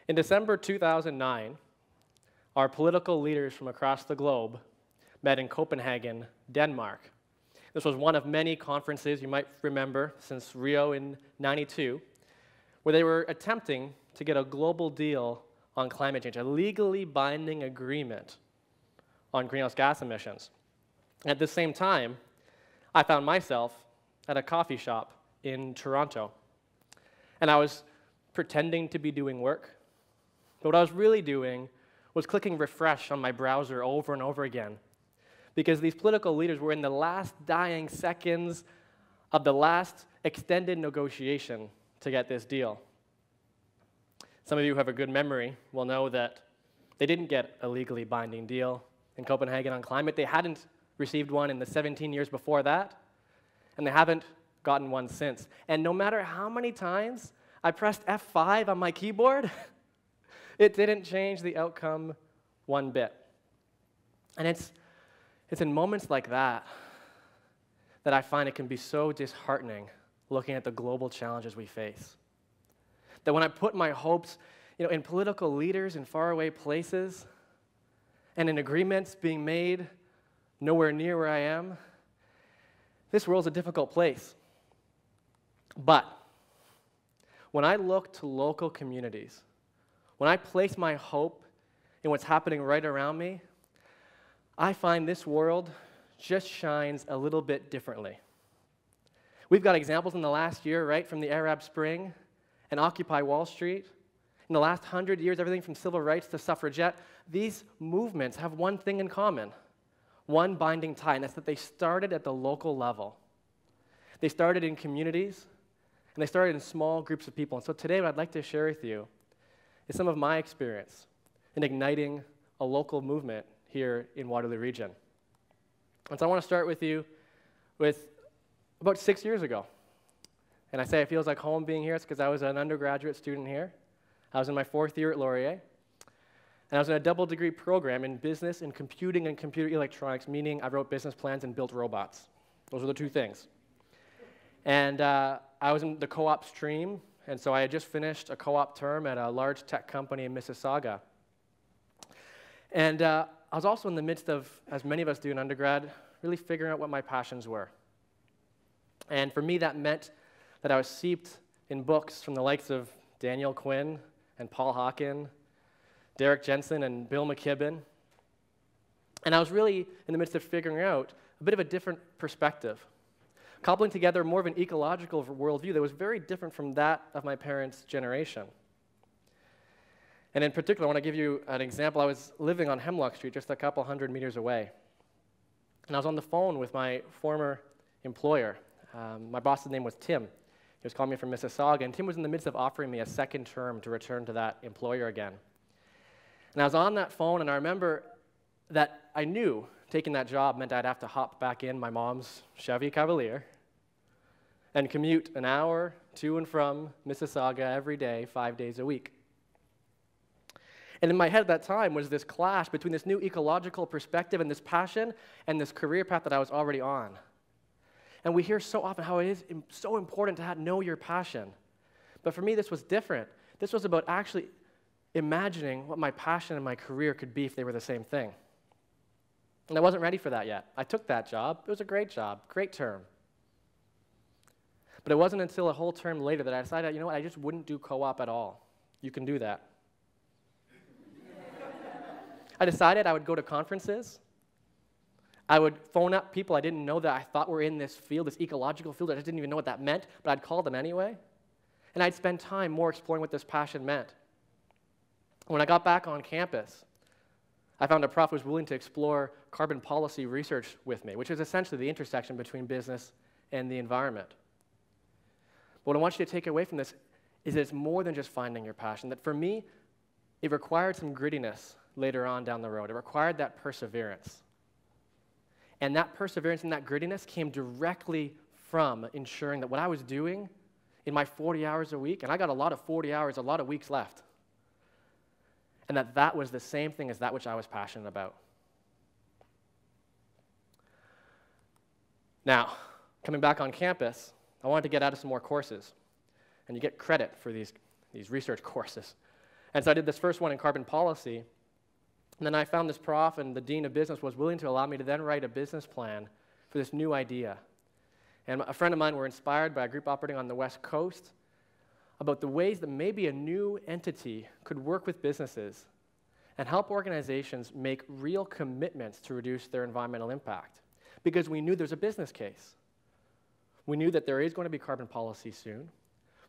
In December 2009, our political leaders from across the globe met in Copenhagen, Denmark. This was one of many conferences you might remember since Rio in '92, where they were attempting to get a global deal on climate change, a legally binding agreement on greenhouse gas emissions. At the same time, I found myself at a coffee shop in Toronto, and I was pretending to be doing work, but what I was really doing was clicking refresh on my browser over and over again, because these political leaders were in the last dying seconds of the last extended negotiation to get this deal. Some of you who have a good memory will know that they didn't get a legally binding deal in Copenhagen on climate. They hadn't received one in the 17 years before that, and they haven't gotten one since. And no matter how many times I pressed F5 on my keyboard, it didn't change the outcome one bit. And it's in moments like that that I find it can be so disheartening looking at the global challenges we face. That when I put my hopes, in political leaders in faraway places and in agreements being made nowhere near where I am, this world's a difficult place. But when I look to local communities, when I place my hope in what's happening right around me, I find this world just shines a little bit differently. We've got examples in the last year, right, from the Arab Spring and Occupy Wall Street. In the last 100 years, everything from civil rights to suffragette, these movements have one thing in common, one binding tie, and that's that they started at the local level. They started in communities, and they started in small groups of people. And so today what I'd like to share with you is some of my experience in igniting a local movement here in Waterloo Region. And so I want to start with you with about 6 years ago. And I say it feels like home being here. It's because I was an undergraduate student here. I was in my 4th year at Laurier. And I was in a double degree program in business and computing and computer electronics, meaning I wrote business plans and built robots. Those were the two things. And I was in the co-op stream, and so I had just finished a co-op term at a large tech company in Mississauga. And I was also in the midst of, as many of us do in undergrad, really figuring out what my passions were. And for me, that meant that I was steeped in books from the likes of Daniel Quinn and Paul Hawken, Derek Jensen and Bill McKibben. And I was really in the midst of figuring out a bit of a different perspective, cobbling together more of an ecological worldview that was very different from that of my parents' generation. And in particular, I want to give you an example. I was living on Hemlock Street, just a couple hundred meters away. And I was on the phone with my former employer. My boss's name was Tim. He was calling me from Mississauga, and Tim was in the midst of offering me a second term to return to that employer again. And I was on that phone, and I remember that I knew taking that job meant I'd have to hop back in my mom's Chevy Cavalier and commute an hour to and from Mississauga every day, 5 days a week. And in my head at that time was this clash between this new ecological perspective and this passion and this career path that I was already on. And we hear so often how it is so important to know your passion. But for me, this was different. This was about actually imagining what my passion and my career could be if they were the same thing. And I wasn't ready for that yet. I took that job. It was a great job, great term. But it wasn't until a whole term later that I decided, you know what, I just wouldn't do co-op at all. You can do that. I decided I would go to conferences. I would phone up people I didn't know that I thought were in this field, this ecological field. I just didn't even know what that meant, but I'd call them anyway. And I'd spend time more exploring what this passion meant. When I got back on campus, I found a prof who was willing to explore carbon policy research with me, which is essentially the intersection between business and the environment. But what I want you to take away from this is that it's more than just finding your passion. That for me, it required some grittiness later on down the road. It required that perseverance. And that perseverance and that grittiness came directly from ensuring that what I was doing in my 40 hours a week, and I got a lot of 40 hours, a lot of weeks left, and that was the same thing as that which I was passionate about. Now, coming back on campus, I wanted to get out of some more courses, and you get credit for these research courses. And so I did this first one in carbon policy, and then I found this prof, and the dean of business was willing to allow me to then write a business plan for this new idea. And a friend of mine were inspired by a group operating on the West Coast about the ways that maybe a new entity could work with businesses and help organizations make real commitments to reduce their environmental impact. Because we knew there's a business case. We knew that there is going to be carbon policy soon.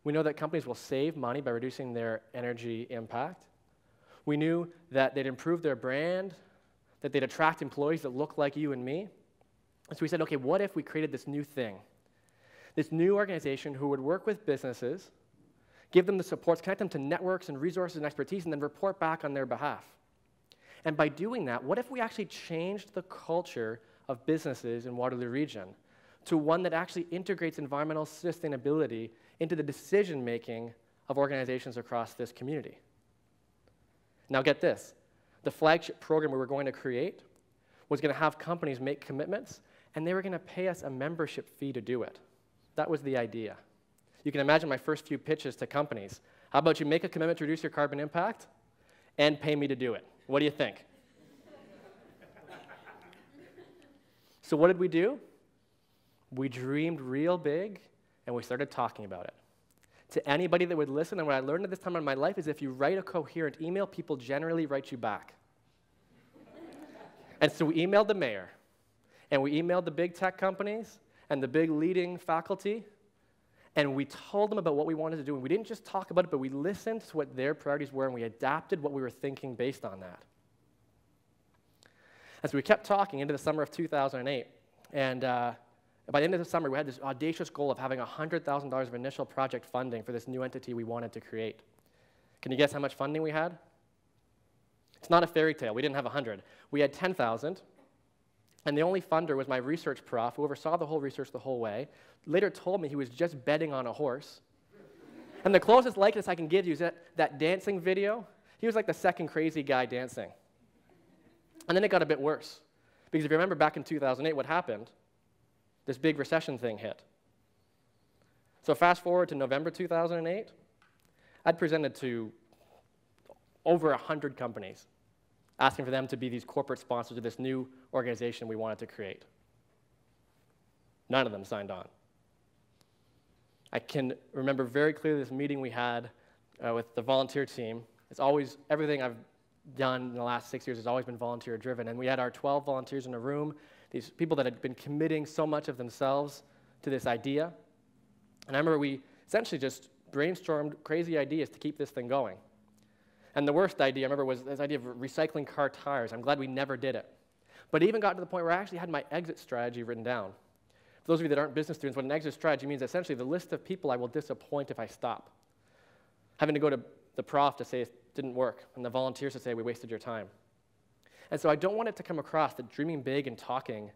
We know that companies will save money by reducing their energy impact. We knew that they'd improve their brand, that they'd attract employees that look like you and me. And so we said, okay, what if we created this new thing? This new organization who would work with businesses, give them the supports, connect them to networks and resources and expertise, and then report back on their behalf. And by doing that, what if we actually changed the culture of businesses in Waterloo Region to one that actually integrates environmental sustainability into the decision-making of organizations across this community? Now get this, the flagship program we were going to create was going to have companies make commitments, and they were going to pay us a membership fee to do it. That was the idea. You can imagine my first few pitches to companies. How about you make a commitment to reduce your carbon impact and pay me to do it? What do you think? So what did we do? We dreamed real big, and we started talking about it. To anybody that would listen, and what I learned at this time in my life is if you write a coherent email, people generally write you back. And so we emailed the mayor, and we emailed the big tech companies and the big leading faculty, and we told them about what we wanted to do. And we didn't just talk about it, but we listened to what their priorities were, and we adapted what we were thinking based on that. And so we kept talking into the summer of 2008, and by the end of the summer, we had this audacious goal of having $100,000 of initial project funding for this new entity we wanted to create. Can you guess how much funding we had? It's not a fairy tale. We didn't have 100. We had 10,000, and the only funder was my research prof, who oversaw the whole research the whole way. Later told me he was just betting on a horse. And the closest likeness I can give you is that dancing video. He was like the second crazy guy dancing. And then it got a bit worse. Because if you remember back in 2008, what happened? This big recession thing hit. So fast forward to November 2008, I'd presented to over 100 companies, asking for them to be these corporate sponsors of this new organization we wanted to create. None of them signed on. I can remember very clearly this meeting we had with the volunteer team. It's always, everything I've done in the last 6 years has always been volunteer-driven, and we had our 12 volunteers in a room, these people that had been committing so much of themselves to this idea. And I remember we essentially just brainstormed crazy ideas to keep this thing going. And the worst idea, I remember, was this idea of recycling car tires. I'm glad we never did it. But it even got to the point where I actually had my exit strategy written down. For those of you that aren't business students, what an exit strategy means essentially the list of people I will disappoint if I stop. Having to go to the prof to say it didn't work, and the volunteers to say we wasted your time. And so I don't want it to come across that dreaming big and talking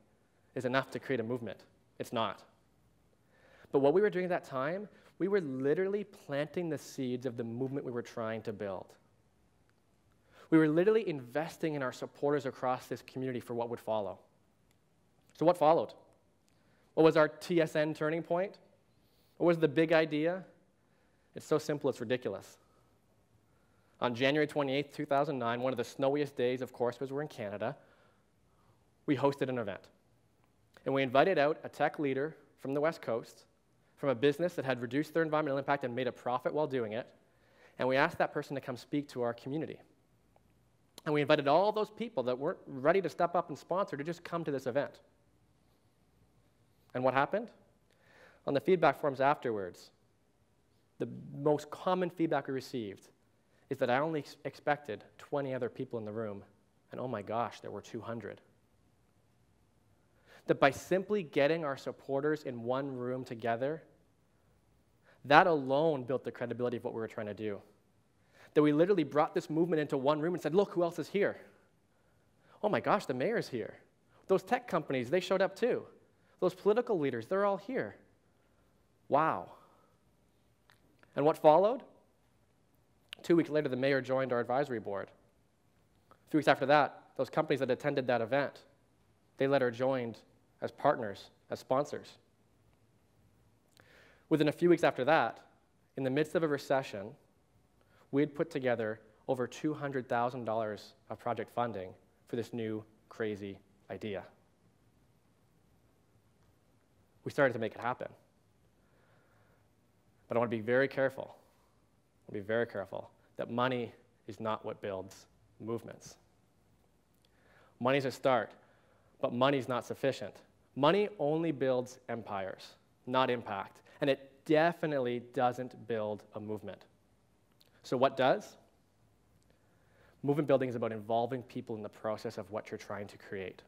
is enough to create a movement. It's not. But what we were doing at that time, we were literally planting the seeds of the movement we were trying to build. We were literally investing in our supporters across this community for what would follow. So what followed? What was our TSN turning point? What was the big idea? It's so simple, it's ridiculous. On January 28th, 2009, one of the snowiest days, of course, because we're in Canada, we hosted an event. And we invited out a tech leader from the West Coast, from a business that had reduced their environmental impact and made a profit while doing it, and we asked that person to come speak to our community. And we invited all those people that weren't ready to step up and sponsor to just come to this event. And what happened? On the feedback forms afterwards, the most common feedback we received is that I only expected 20 other people in the room, and oh my gosh, there were 200. That by simply getting our supporters in one room together, that alone built the credibility of what we were trying to do. That we literally brought this movement into one room and said, look, who else is here? Oh my gosh, the mayor's here. Those tech companies, they showed up too. Those political leaders, they're all here. Wow. And what followed? 2 weeks later, the mayor joined our advisory board. A few weeks after that, those companies that attended that event, they later joined as partners, as sponsors. Within a few weeks after that, in the midst of a recession, we had put together over $200,000 of project funding for this new crazy idea. We started to make it happen. But I want to be very careful. That money is not what builds movements. Money's a start, but money's not sufficient. Money only builds empires, not impact. And it definitely doesn't build a movement. So what does? Movement building is about involving people in the process of what you're trying to create.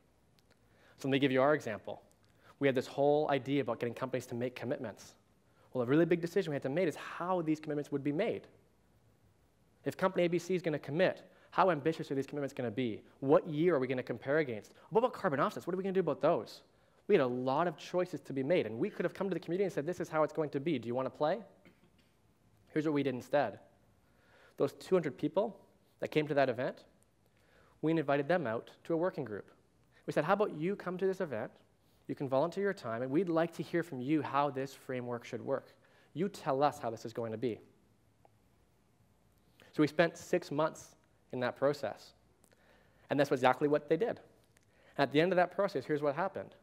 So let me give you our example. We had this whole idea about getting companies to make commitments. Well, a really big decision we had to make is how these commitments would be made. If company ABC is going to commit, how ambitious are these commitments going to be? What year are we going to compare against? What about carbon offsets? What are we going to do about those? We had a lot of choices to be made, and we could have come to the community and said, this is how it's going to be. Do you want to play? Here's what we did instead. Those 200 people that came to that event, we invited them out to a working group. We said, how about you come to this event? You can volunteer your time, and we'd like to hear from you how this framework should work. You tell us how this is going to be. So we spent 6 months in that process, and that's exactly what they did. At the end of that process, here's what happened.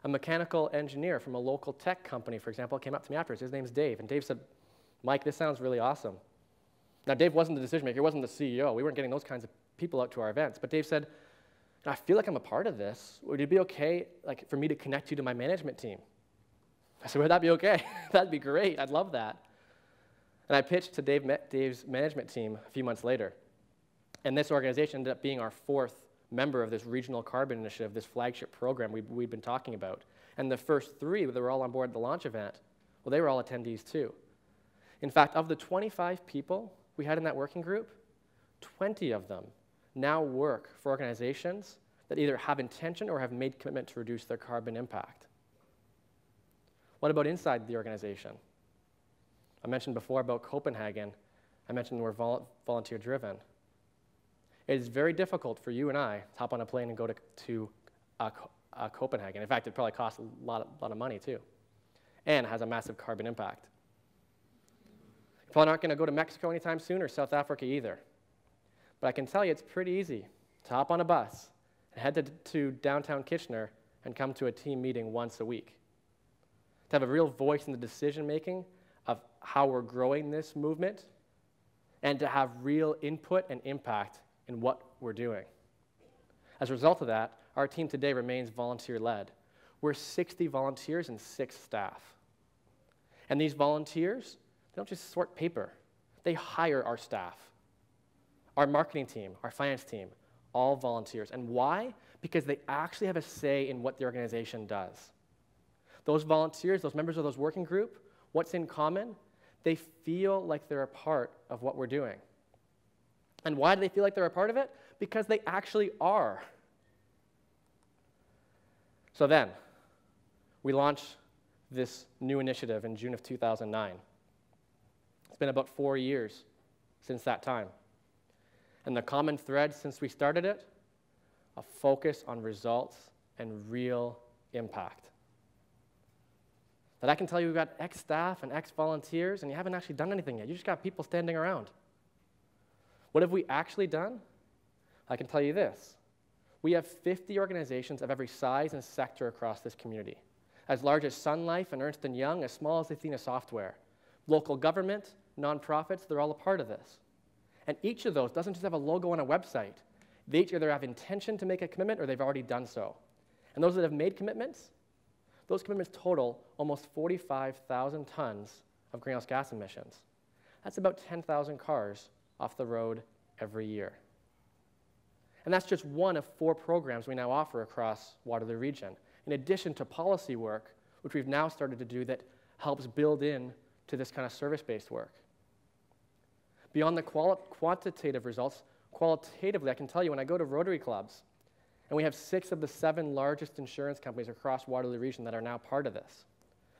A mechanical engineer from a local tech company, for example, came up to me afterwards. His name's Dave, and Dave said, Mike, this sounds really awesome. Now, Dave wasn't the decision maker. He wasn't the CEO. We weren't getting those kinds of people out to our events, but Dave said, I feel like I'm a part of this. Would it be okay for me to connect you to my management team? I said, would that be okay? That'd be great. I'd love that. And I pitched to Dave's management team a few months later. And this organization ended up being our 4th member of this regional carbon initiative, this flagship program we'd been talking about. And the first 3 that were all on board at the launch event, well, they were all attendees too. In fact, of the 25 people we had in that working group, 20 of them now work for organizations that either have intention or have made commitment to reduce their carbon impact. What about inside the organization? I mentioned before about Copenhagen. I mentioned we're volunteer-driven. It is very difficult for you and I to hop on a plane and go to Copenhagen. In fact, it probably costs a lot of money too, and has a massive carbon impact. You probably aren't going to go to Mexico anytime soon or South Africa either. But I can tell you it's pretty easy to hop on a bus and head to downtown Kitchener and come to a team meeting once a week. To have a real voice in the decision-making of how we're growing this movement, and to have real input and impact in what we're doing. As a result of that, our team today remains volunteer-led. We're 60 volunteers and 6 staff. And these volunteers, they don't just sort paper. They hire our staff. Our marketing team, our finance team, all volunteers. And why? Because they actually have a say in what the organization does. Those volunteers, those members of those working group, what's in common? They feel like they're a part of what we're doing. And why do they feel like they're a part of it? Because they actually are. So then, we launched this new initiative in June of 2009. It's been about 4 years since that time. And the common thread since we started it, a focus on results and real impact. That I can tell you we've got X staff and X volunteers, and you haven't actually done anything yet. You just got people standing around. What have we actually done? I can tell you this. We have 50 organizations of every size and sector across this community. As large as Sun Life and Ernst & Young, as small as Athena Software. Local government, nonprofits, they're all a part of this. And each of those doesn't just have a logo on a website. They each either have intention to make a commitment or they've already done so. And those that have made commitments, those commitments total almost 45,000 tons of greenhouse gas emissions. That's about 10,000 cars off the road every year. And that's just one of 4 programs we now offer across Waterloo Region, in addition to policy work, which we've now started to do that helps build in to this kind of service-based work. Beyond the quantitative results, qualitatively, I can tell you when I go to Rotary clubs, and we have 6 of the 7 largest insurance companies across Waterloo Region that are now part of this.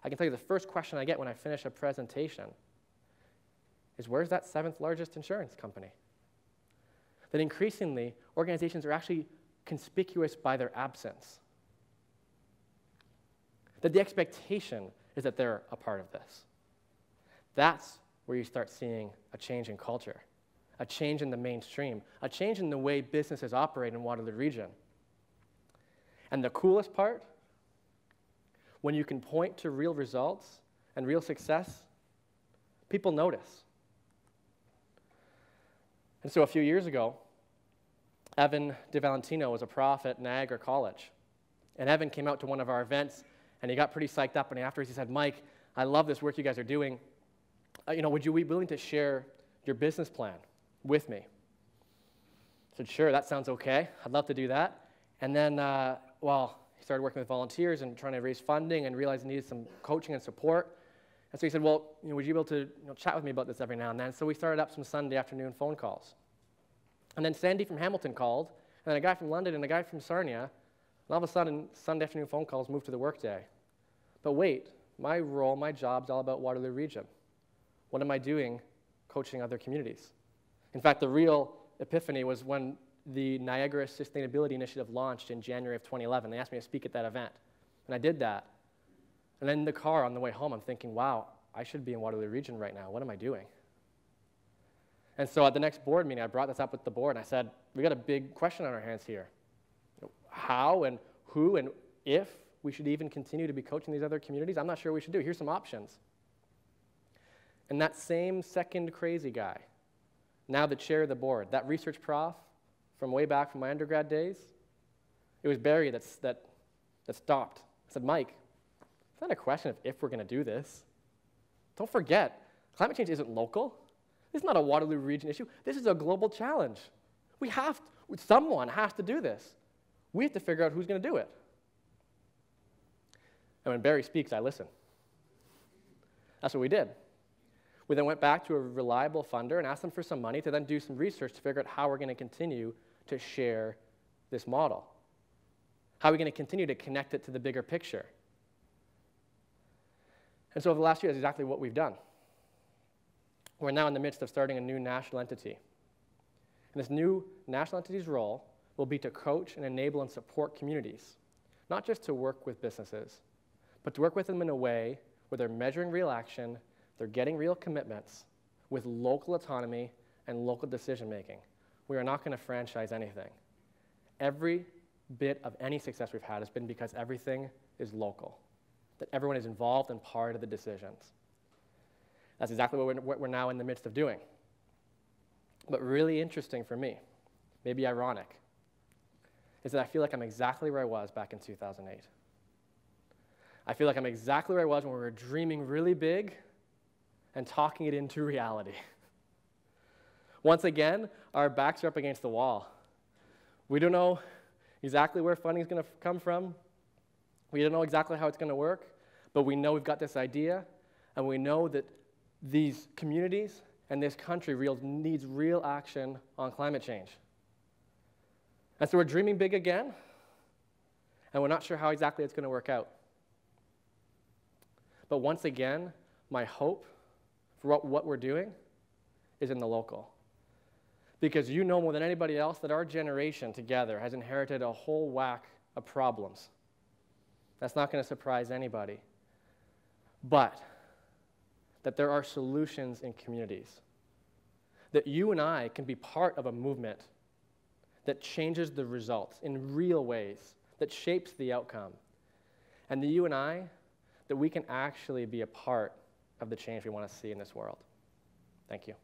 I can tell you the first question I get when I finish a presentation is, where's that 7th largest insurance company? That increasingly, organizations are actually conspicuous by their absence. That the expectation is that they're a part of this. That's where you start seeing a change in culture, a change in the mainstream, a change in the way businesses operate in Waterloo Region. And the coolest part, when you can point to real results and real success, people notice. And so a few years ago, Evan DeValentino was a prof at Niagara College. And Evan came out to one of our events, and he got pretty psyched up, and afterwards he said, Mike, I love this work you guys are doing. Would you be willing to share your business plan with me? I said, sure, that sounds okay. I'd love to do that. And then, he started working with volunteers and trying to raise funding and realized he needed some coaching and support. And so he said, well, would you be able to chat with me about this every now and then? So we started up some Sunday afternoon phone calls. And then Sandy from Hamilton called, and then a guy from London and a guy from Sarnia, and all of a sudden, Sunday afternoon phone calls moved to the workday. But wait, my role, my job's all about Waterloo Region. What am I doing coaching other communities? In fact, the real epiphany was when the Niagara Sustainability Initiative launched in January of 2011. They asked me to speak at that event, and I did that. And then in the car on the way home, I'm thinking, wow, I should be in Waterloo Region right now. What am I doing? And so at the next board meeting, I brought this up with the board, and I said, we got a big question on our hands here. How and who and if we should even continue to be coaching these other communities, I'm not sure we should do. Here's some options. And that same second crazy guy, now the chair of the board, that research prof from way back from my undergrad days, it was Barry that stopped. I said, Mike, it's not a question of if we're going to do this. Don't forget, climate change isn't local. This is not a Waterloo Region issue. This is a global challenge. Someone has to do this. We have to figure out who's going to do it. And when Barry speaks, I listen. That's what we did. We then went back to a reliable funder and asked them for some money to then do some research to figure out how we're going to continue to share this model. How are we going to continue to connect it to the bigger picture? And so over the last year, that's exactly what we've done. We're now in the midst of starting a new national entity. And this new national entity's role will be to coach and enable and support communities, not just to work with businesses, but to work with them in a way where they're measuring real action, they're getting real commitments with local autonomy and local decision-making. We are not going to franchise anything. Every bit of any success we've had has been because everything is local, that everyone is involved and part of the decisions. That's exactly what we're now in the midst of doing. But really interesting for me, maybe ironic, is that I feel like I'm exactly where I was back in 2008. I feel like I'm exactly where I was when we were dreaming really big and talking it into reality. Once again, our backs are up against the wall. We don't know exactly where funding is going to come from. We don't know exactly how it's going to work, but we know we've got this idea, and we know that these communities and this country needs real action on climate change. And so we're dreaming big again, and we're not sure how exactly it's going to work out. But once again, my hope for what we're doing is in the local. Because you know more than anybody else that our generation together has inherited a whole whack of problems. That's not going to surprise anybody. But that there are solutions in communities. That you and I can be part of a movement that changes the results in real ways, that shapes the outcome. And that you and I, that we can actually be a part of the change we want to see in this world. Thank you.